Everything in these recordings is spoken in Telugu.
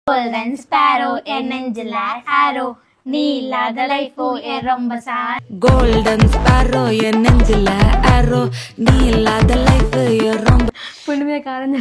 Golden sparrow, an angel arrow. నీలాద లైఫ్ ఏ రొంబసార్ గోల్డెన్ స్పారో ఎన్నెంజిల ఆరో నీలాద లైఫ్ ఏ రొంబ పుండి మీద కారం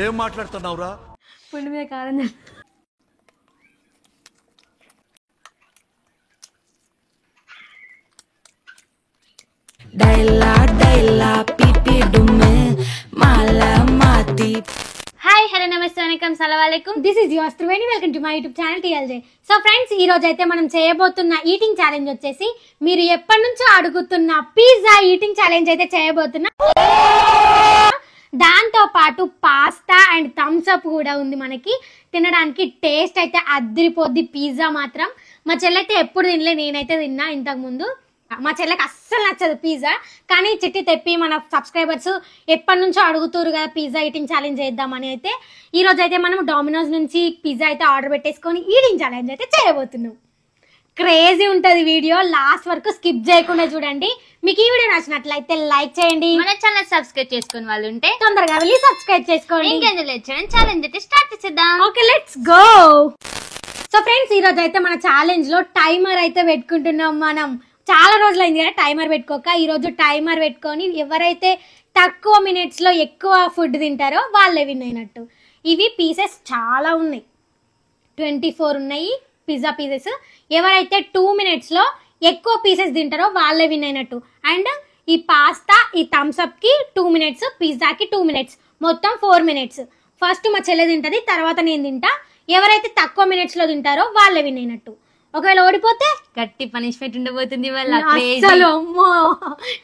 ఏం మాట్లాడుతున్నావురా పుండి మీద కారం డైలా డైలా పీపీ డుమ్మే మాలా మాతి. హాయ్ హలో నమస్తే వెల్కమ్ సలాం this is your Triveni welcome to my YouTube channel TLJ. So friends, ఈ రోజు అయితే మనం చేయబోతున్న ఈటింగ్ ఛాలెంజ్ వచ్చేసి మీరు ఎప్పటి నుంచో అడుగుతున్న పిజ్జా ఈటింగ్ ఛాలెంజ్ అయితే చేయబోతున్నా. దాంతో పాటు పాస్తా అండ్ థమ్స్ అప్ కూడా ఉంది మనకి తినడానికి. టేస్ట్ అయితే అదిరిపోద్ది. పిజ్జా మాత్రం మా చెల్లైతే ఎప్పుడు తినలే, నేనైతే తిన్నా ఇంతకు ముందు. మా చెల్లెకి అస్సలు నచ్చదు పిజ్జా, కానీ చిట్టి తెప్పి మన సబ్స్క్రైబర్స్ ఎప్పటి నుంచో అడుగుతారు కదా పిజ్జా ఈటింగ్ ఛాలెంజ్ చేద్దామని అయితే ఈ రోజు అయితే మనం డామినోస్ నుంచి పిజ్జా అయితే ఆర్డర్ పెట్టేసుకొని ఈటింగ్ ఛాలెంజ్ అయితే చేయబోతున్నాం. క్రేజీ ఉంటుంది వీడియో, లాస్ట్ వరకు స్కిప్ చేయకుండా చూడండి. మీకు ఈ వీడియో నచ్చినట్లయితే లైక్ చేయండి, మన ఛానల్ సబ్స్క్రైబ్ చేసుకుని వాళ్ళు ఉంటే తొందరగా వెళ్ళి సబ్స్క్రైబ్ చేసుకోండి. ఛాలెంజ్ అయితే స్టార్ట్ చేద్దాం. Okay, let's go. So friends, ఈ రోజు అయితే మన ఛాలెంజ్ లో టైమర్ అయితే పెట్టుకుంటున్నాం. మనం చాలా రోజులు అయింది కదా టైమర్ పెట్టుకోక. ఈ రోజు టైమర్ పెట్టుకొని ఎవరైతే తక్కువ మినిట్స్ లో ఎక్కువ ఫుడ్ తింటారో వాళ్ళే విన్ అయినట్టు. ఇవి పీసెస్ చాలా ఉన్నాయి, 24 ఉన్నాయి పిజ్జా పీసెస్. ఎవరైతే 2 minutes లో ఎక్కువ పీసెస్ తింటారో వాళ్ళే విన్ అయినట్టు. అండ్ ఈ పాస్తా, ఈ థమ్స్ అప్ కి 2 minutes, పిజ్జాకి 2 minutes, మొత్తం 4 minutes. ఫస్ట్ మా చెల్లె తింటది, తర్వాత నేను తింటా. ఎవరైతే తక్కువ మినిట్స్ లో తింటారో వాళ్ళే విన్ అయినట్టు. ఒకవేళ ఓడిపోతే గట్టి పనిష్మెంట్ ఉండబోతుంది. అసలు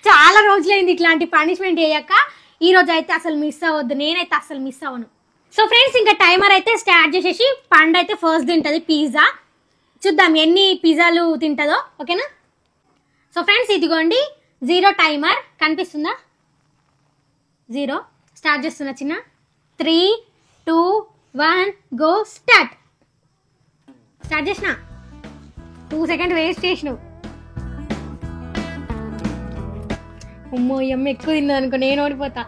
చాలా రోజులైంది ఇట్లాంటి పనిష్మెంట్ చేయక. ఈ రోజు అయితే అసలు మిస్ అవ్వద్దు, నేనైతే అసలు మిస్ అవ్వను. సో ఫ్రెండ్స్, ఇంకా టైమర్ అయితే స్టార్ట్ చేసేసి పండు అయితే ఫస్ట్ తింటది పిజ్జా. చూద్దాం ఎన్ని పిజ్జాలు తింటుందో. ఓకేనా? సో ఫ్రెండ్స్, ఇదిగోండి 0 టైమర్ కనిపిస్తుందా? 0 స్టార్ట్ చేస్తున్నా. చిన్న 3, 2, 1 గో స్టార్ట్. స్టార్ట్ చేసిన 2 seconds వేస్ట్ చేసినావు. అమ్మో, ఈ అమ్మ ఎక్కువ తిన్నా అనుకో, నేను ఓడిపోతా.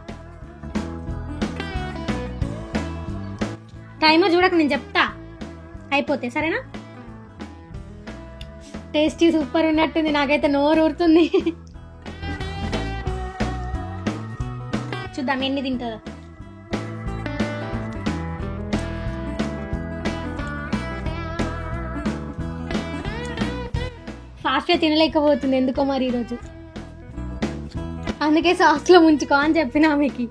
టైమర్ చూడక నేను చెప్తా అయిపోతే, సరేనా? టేస్టీ సూపర్ ఉన్నట్టుంది, నాకైతే నోరు ఊరుతుంది. చూద్దాం ఎన్ని తింటుందో. ఫాస్ట్గా తినలేకపోతుంది ఎందుకో మరి ఈరోజు, అందుకే సాస్లో ముంచుకో అని చెప్పిన ఆమెకి.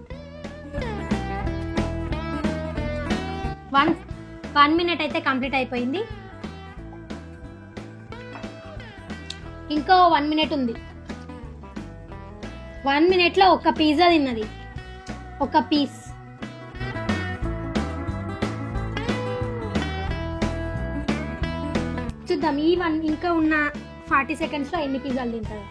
1 minute అయితే కంప్లీట్ అయిపోయింది. ఇంకో 1 minute ఉంది. 1 minute లో ఒక పిజ్జా తిన్నది, ఒక పీస్. చూద్దాం ఈ ఇంకా ఉన్న 40 seconds లో ఎన్ని పిజ్జాలు తింటారు.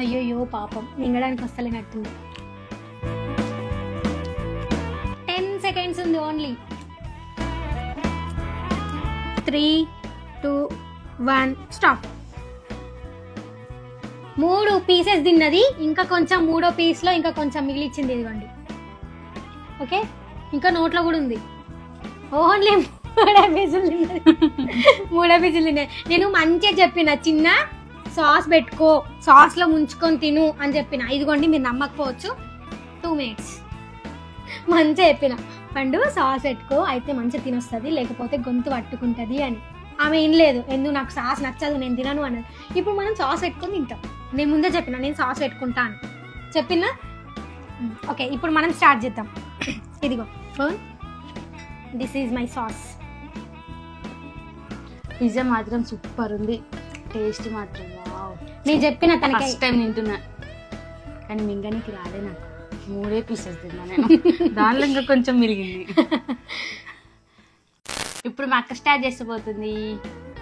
అయ్యోయ్యో పాపం, మింగడానికి వస్తలేనట్టుంది. 10 seconds ఉంది ఓన్లీ. 3, 2, 1 స్టాప్. 3 pieces తిన్నది, ఇంకా కొంచెం 3వ piece లో ఇంకా కొంచెం మిగిలిచ్చింది. ఇదిగోండి. ఓకే, ఇంకా నోట్లో కూడా ఉంది. ఓన్లీ 3 పీసులు తిన్నది. 3 పీసులు తిన్నది. నేను మంచిగా చెప్పిన, చిన్న సాస్ పెట్టుకో, సాస్లో ముంచుకొని తిను అని చెప్పిన. ఇదిగోండి, మీరు నమ్మకపోవచ్చు, 2 minutes మంచిగా చెప్పిన. పండు సాస్ పెట్టుకో, అయితే మంచిగా తినొస్తుంది, లేకపోతే గొంతు పట్టుకుంటుంది అని. ఆమె ఏం లేదు, ఎందుకు నాకు సాస్ నచ్చదు, నేను తినను అన్నది. ఇప్పుడు మనం సాస్ పెట్టుకొని తింటాం. నేను ముందే చెప్పిన నేను సాస్ పెట్టుకుంటాను చెప్పినా. ఓకే, ఇప్పుడు మనం స్టార్ట్ చేద్దాం. ఇదిగో this is my sauce. Pizza మాత్రం సూపర్ ఉంది, టేస్ట్ మాత్రం నేను చెప్పిన తనకి ఫస్ట్ టైం తింటున్నా, కానీ మింగనికి రాలే. నాకు 3 pieces తిన్నా నేను, దానిలో ఇంకా కొంచెం మిగిలింది. ఇప్పుడు మా అక్క స్టార్ట్ చేసిపోతుంది.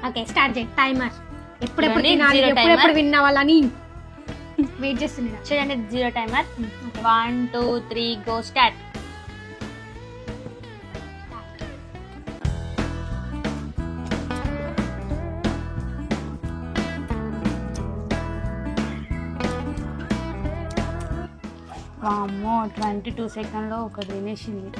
ఓకే, స్టార్ట్ చేయి. టైమర్ ఎప్పుడెప్పుడు తినాలి, ఎప్పుడెప్పుడు విన్నావాలని వెయిట్ చేస్తున్నా. చూడండి, 0 టైమర్. 1, 2, 3 go start. వామ్మో 22 సెకండ్లో ఒకటి తినేసింది.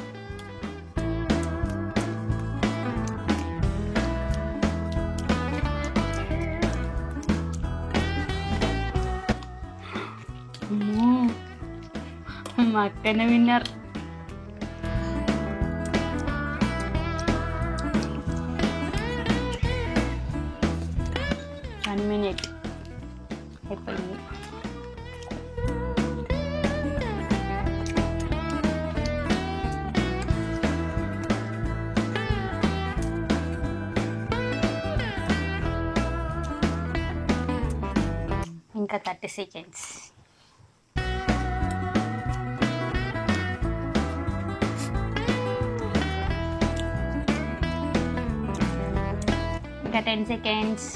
అమ్మో, మా అక్కనే విన్నారు. మినిట్ అయిపోయింది. ఇంకా 30 సెకండ్స్. ఇంకా 10 సెకండ్స్.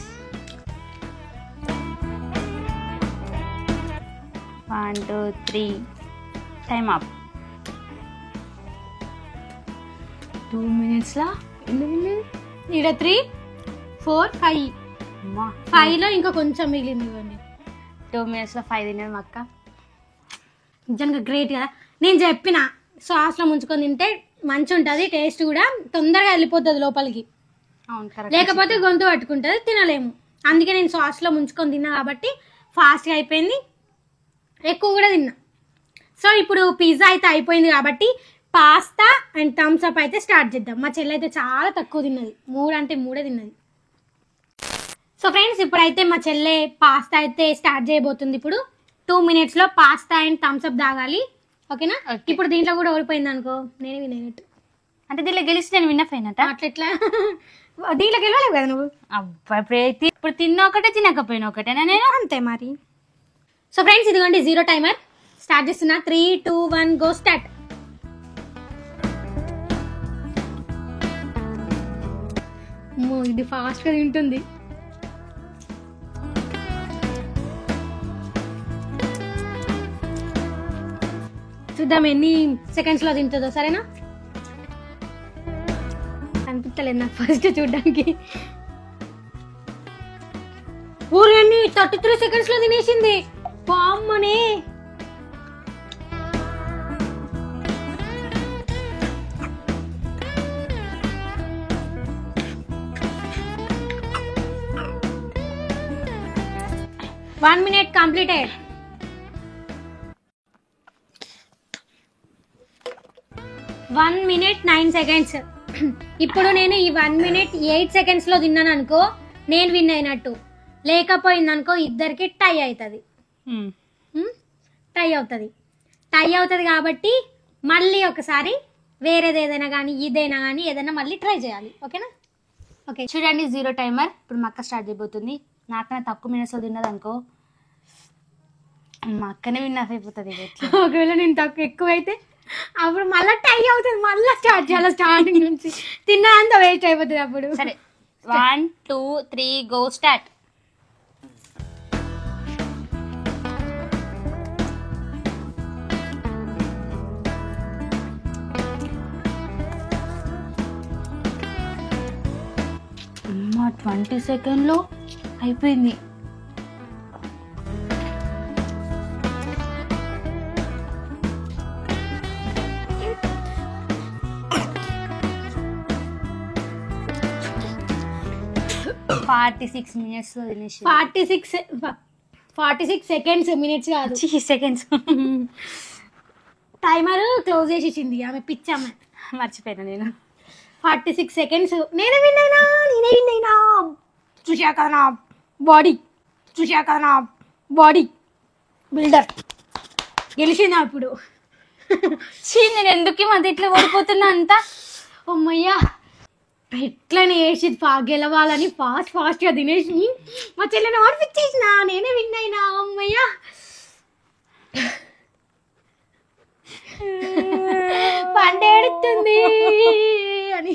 1 2 3 time up. 2 మినిట్స్లా ఎన్ని? ఇక్కడ 3 4 5. అమ్మా 5లో ఇంకా కొంచెం మిగిలింది ఇవ్వండి. 2 మినిట్స్లో 5 తినేది మా అక్క. నిజంగా గ్రేట్ కదా. నేను చెప్పిన సాస్లో ముంచుకొని తింటే మంచి ఉంటుంది, టేస్ట్ కూడా తొందరగా వెళ్ళిపోతుంది లోపలికి. అవును కరెక్ట్. లేకపోతే గొంతు పట్టుకుంటుంది, తినలేము. అందుకే నేను సాస్లో ముంచుకొని తిన్నా కాబట్టి ఫాస్ట్గా అయిపోయింది, ఎక్కువ కూడా తిన్నా. సో ఇప్పుడు పిజ్జా అయితే అయిపోయింది కాబట్టి పాస్తా అండ్ థమ్స్ అప్ అయితే స్టార్ట్ చేద్దాం. మా చెల్లి అయితే చాలా తక్కువ తిన్నది, 3 అంటే 3 తిన్నది. సో ఫ్రెండ్స్ ఇప్పుడైతే మా చెల్లె పాస్తా అయితే స్టార్ట్ చేయబోతుంది. ఇప్పుడు 2 మినిట్స్లో పాస్తా అండ్ థమ్స్ అప్ తాగాలి. ఓకేనా? Okay. ఇప్పుడు దీంట్లో కూడా ఓడిపోయింది అనుకో, నేనే వినేనట్టు. అంటే దీంట్లో గెలిచి నేను విన్నఫ్ అయినట్ట. అట్లా దీంట్లో గెలవలేవు కదా నువ్వు. అబ్బా ఇప్పుడు తిన్న ఒకటే తినకపోయినా ఒకటేనా నేను? అంతే మరి. సో ఫ్రెండ్స్ ఇదిగోండి 0 టైమర్ స్టార్ట్ చేస్తున్నా. 3 2 1 గో స్టార్ట్. ఇది ఫాస్ట్గా తింటుంది. చూద్దాం ఎన్ని సెకండ్స్లో తింటుందో. సరేనా? అనిపించలేదు నాకు ఫస్ట్ చూడడానికి. ఊరేంటి 33 సెకండ్స్లో తినేసింది. బామ్మనే one minute completed. One minute 9 seconds. ఇప్పుడు నేను ఈ 1 మినిట్ 8 సెకండ్స్లో తిన్నాను అనుకో, నేను విన్ అయినట్టు. లేకపోయింది అనుకో ఇద్దరికి టై అవుతుంది. టై అవుతుంది కాబట్టి మళ్ళీ ఒకసారి వేరేది ఏదైనా కానీ ఇదైనా కానీ ఏదైనా మళ్ళీ ట్రై చేయాలి. ఓకేనా? ఓకే చూడండి 0 టైమర్. ఇప్పుడు మా అక్క స్టార్ట్ చేయబోతుంది. నాకన్నా తక్కువ మినిట్స్లో తిన్నది అనుకో, మా అక్కనే విన్నఫ్ అయిపోతుంది. ఒకవేళ నేను తక్కువ ఎక్కువ అయితే అప్పుడు మళ్ళీ టై అవుతుంది, మళ్ళీ స్టార్ట్ చేయాలి స్టార్టింగ్ నుంచి. తిన్నా అంత వేస్ట్ అయిపోతుంది అప్పుడు. సరే 1 2 3 గో స్టార్ట్. అమ్మా 20 సెకండ్లో అయిపోయింది. మినిట్స్ 46 సెకండ్స్, మినిట్స్ కాదు సెకండ్స్. టైమర్ క్లోజ్ చేసేసింది ఆమె, పిచ్చామె. మర్చిపోయినా నేను. 46 సెకండ్స్. నేనే విన్ అయినా. చూసా కదా నా బాడీ బిల్డర్ గెలిచింది అప్పుడు. నేను ఎందుకు ఈ మధ్య ఇట్లా ఓడిపోతున్నా అంతా? అమ్మయ్యా ఎట్లనే వేసి గెలవాలని ఫాస్ట్గా తినేసి మా చెల్లెని ఓడిపించేసిన, నేనే విన్ అయినా. అమ్మయ్యా పండేడుతుంది అని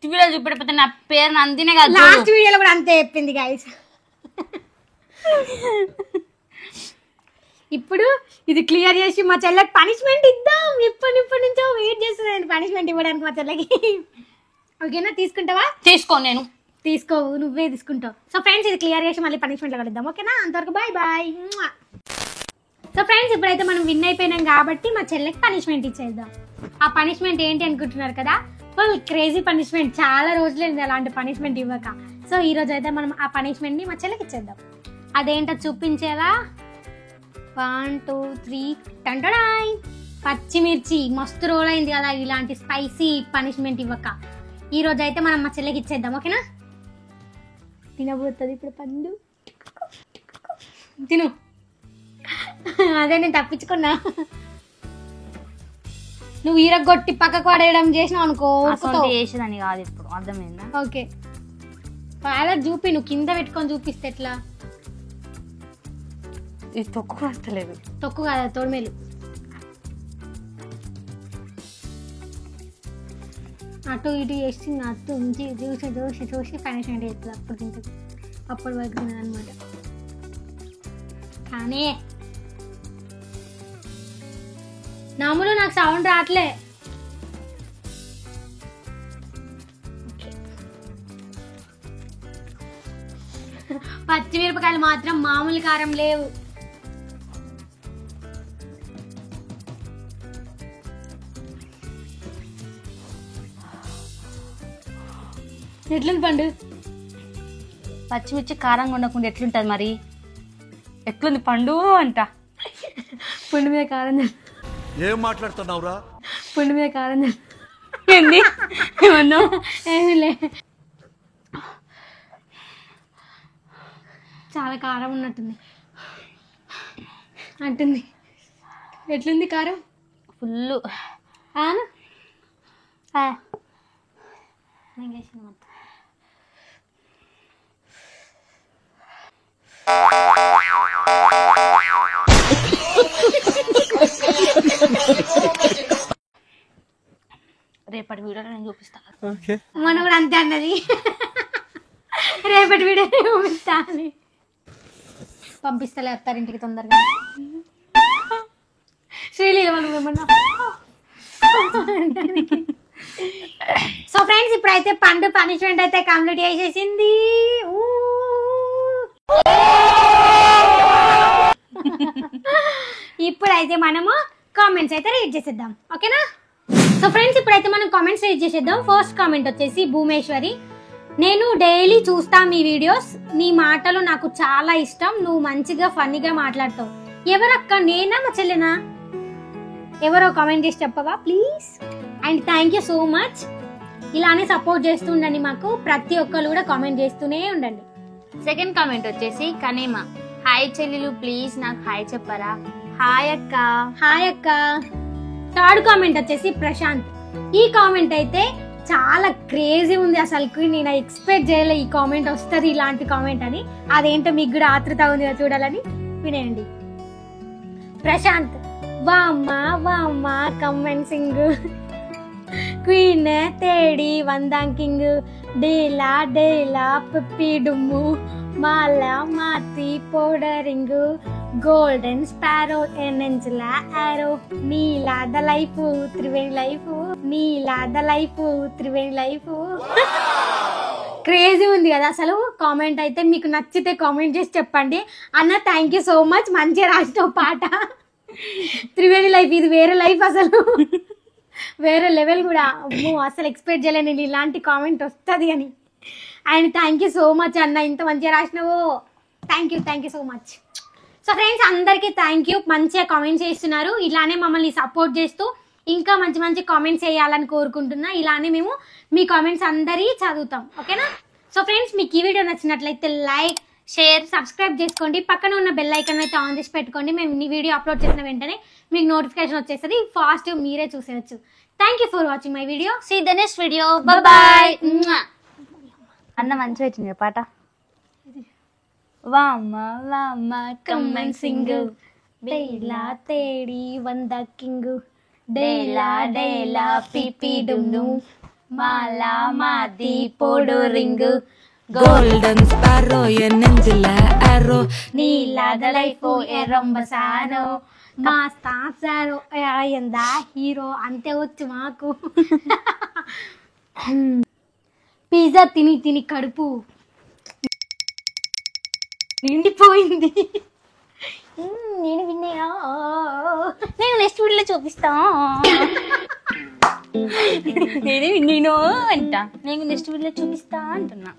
చూపెడిపోతే నా పేరు నందినే కాదు. లాస్ట్ వీడియోలో కూడా అంతే చెప్పింది గైస్. ఇప్పుడు ఇది క్లియర్ చేసి మా చెల్లెకి పనిష్మెంట్ ఇద్దాం. ఇప్పటి నుంచో వెయిట్ చేస్తున్నాను పనిష్మెంట్ ఇవ్వడానికి మా చెల్లెకి. ఓకేనా? తీసుకుంటావా? నేను తీసుకోవు, నువ్వే తీసుకుంటావు. సో ఫ్రెండ్స్ ఇది క్లియర్ చేసి మళ్ళీ పనిష్మెంట్లో కలుద్దాం. ఓకేనా? అంతవరకు బాయ్. సో ఫ్రెండ్స్ ఫ్రెండ్స్ ఇప్పుడైతే మనం విన్ అయిపోయినాం కాబట్టి మా చెల్లెకి పనిష్మెంట్ ఇచ్చేద్దాం. ఆ పనిష్మెంట్ ఏంటి అనుకుంటున్నారు కదా, ఫుల్ క్రేజీ పనిష్మెంట్. చాలా రోజులైంది అలాంటి పనిష్మెంట్ ఇవ్వక. సో ఈ రోజు అయితే మనం ఆ పనిష్మెంట్ ని మా చెల్లెకి ఇచ్చేద్దాం. అదేంటో చూపించేలా. 1 2 3 టంటడాయ్. పచ్చిమిర్చి మస్తు రోల్ అయింది కదా ఇలాంటి స్పైసీ పనిష్మెంట్ ఇవ్వక. ఈ రోజు అయితే మనం మా చెల్లెకి ఇచ్చేద్దాం. ఓకేనా? తినబోతుంది ఇప్పుడు పండు. తిను. అదే నేను తప్పించుకున్నా. నువ్వు ఈరగొట్టి పక్కకు పడేయడం చేసినావు అనుకో చేసేదని కాదు, ఇప్పుడు అర్థమైందా? ఓకే చాలా చూపి, నువ్వు కింద పెట్టుకొని చూపిస్తే ఎట్లా? ఇది తొక్కు వస్తలేదు. తొక్కు కాదా, తోడమేలు. అటు ఇటు చేసి అటు ఉంచి చూసి చూసి చూసి పనిష్మెంట్ చేస్తుంది. అప్పుడు తింటుంది, అప్పటి వరకు తినదు అనమాట. కానీ నాములు నాకు సౌండ్ రావట్లే. పచ్చిమిరపకాయలు మాత్రం మామూలు కారం లేవు. ఎట్లుంది పండు? పచ్చిమిర్చి కారంగా ఉండకుండా ఎట్లుంటది మరి? ఎట్లుంది పండు అంట. పుండు మీద కారం. ఏం మాట్లాడుతున్నావురా? పుండు మీద కారం. ఏంది? ఏమన్నా? ఏమిలే, చాలా కారం ఉన్నట్టుంది అంటుంది. ఎట్లుంది కారం? ఫుల్. రేపటి వీడియోలో నేను చూపిస్తా. మన కూడా అంతే అన్నది. రేపటి వీడియో చూపిస్తా అని పంపిస్తలే అత్తారింటికి తొందరగా. శ్రీలీల నువ్వేమన్నా. సో ఫ్రెండ్స్ ఇప్పుడైతే పండు పనిష్మెంట్ అయితే కంప్లీట్ చేసేసింది. ఇప్పుడైతే మనము కామెంట్స్ అయితే రీడ్ చేసేద్దాం. ఓకేనా? సో ఫ్రెండ్స్ ఇప్పుడైతే మనం కామెంట్స్ రీడ్ చేసేద్దాం. ఫస్ట్ కామెంట్ వచ్చేసి భూమేశ్వరి. నేను డైలీ చూస్తా మీ వీడియోస్, నీ మాటలు నాకు చాలా ఇష్టం, నువ్వు మంచిగా ఫన్నీగా మాట్లాడతావు. ఎవరక్క, నేనా మా చెల్లెనా? ఎవరో కామెంట్ చేసి చెప్పవా please? And thank you so much. ఇలానే సపోర్ట్ చేస్తూ ఉండండి మాకు. ప్రతి ఒక్కరు కూడా కామెంట్ చేస్తూనే ఉండండి. సెకండ్ కామెంట్ వచ్చేసి కనేమా. హాయ్ చెల్లెలు, ప్లీజ్ నాకు హాయ్ చెప్పరా. హాయ్ అక్క. హాయ్ అక్క. థర్డ్ కామెంట్ వచ్చేసి ప్రశాంత్. ఈ కామెంట్ అయితే చాలా క్రేజీ ఉంది. అసలు నేను ఎక్స్పెక్ట్ చేయలే ఈ కామెంట్ వస్తుంది, ఇలాంటి కామెంట్ అని. అదేంటో మీకు కూడా ఆతృత ఉంది చూడాలని. వినేయండి. ప్రశాంత్. వామ్మ వామ్మ కమెంట్ సింగ్ క్వీన్ తేడి వందాంకింగ్ డేలా డేలా పిప్పి డుమ్ము మాల మాతి పౌడరింగ్ గోల్డెన్ స్పారో ఎనెంజల ఆరో నీలా ద లైఫ్ త్రివేణి లైఫ్ నీలా ద లైఫ్ త్రివేణి లైఫ్. క్రేజీ ఉంది కదా అసలు కామెంట్ అయితే. మీకు నచ్చితే కామెంట్ చేసి చెప్పండి. అన్న థ్యాంక్ యూ సో మచ్, మంచిగా రాసిన పాట. త్రివేణి లైఫ్ ఇది వేరే లైఫ్, అసలు వేరే లెవెల్ కూడా. అమ్మో అసలు ఎక్స్పెక్ట్ చేయలేను నేను ఇలాంటి కామెంట్ వస్తుంది అని. And thank you so much అన్న, ఇంత మంచిగా రాసినావు. Thank you so much. So friends అందరికీ థ్యాంక్ యూ, మంచిగా కామెంట్స్ చేస్తున్నారు. ఇలానే మమ్మల్ని సపోర్ట్ చేస్తూ ఇంకా మంచి మంచి కామెంట్స్ చేయాలని కోరుకుంటున్నా. ఇలానే మేము మీ కామెంట్స్ అందరి చదువుతాం. ఓకేనా? సో ఫ్రెండ్స్ మీకు ఈ వీడియో నచ్చినట్లయితే లైక్ షేర్ సబ్స్క్రైబ్ చేసుకోండి. పక్కన ఉన్న బెల్ ఐకాన్ అయితే ఆన్ చేసి పెట్టుకోండి. మేము ఈ వీడియో అప్లోడ్ చేసిన వెంటనే మీకు నోటిఫికేషన్ వచ్చేస్తుంది. ఫాస్ట్ మీరే చూసేయచ్చు. Thank you for watching my video. See the next video. Bye. అన్న మంచిగా వచ్చింది పాట. వామ్మ వామ్మ కమెంట్ సింగ్ డేలా తేడి వంద కింగ్ డేలా డేలా పిపి డుమ్ను మాలా మాది పొడు రింగ్ Golden sparrow en nenzila arrow నీలాద లైఫ్ ఎరంబసానో మాస్తాసారో ఎందా హీరో అంతే వచ్చు మాకు. పిజ్జా తిని తిని కడుపు నిండిపోయింది. నేను విన్నాయా. వీడియోలో చూపిస్తా. నేను అంట నేను నెక్స్ట్ వీడియోలో చూపిస్తా అంటున్నా.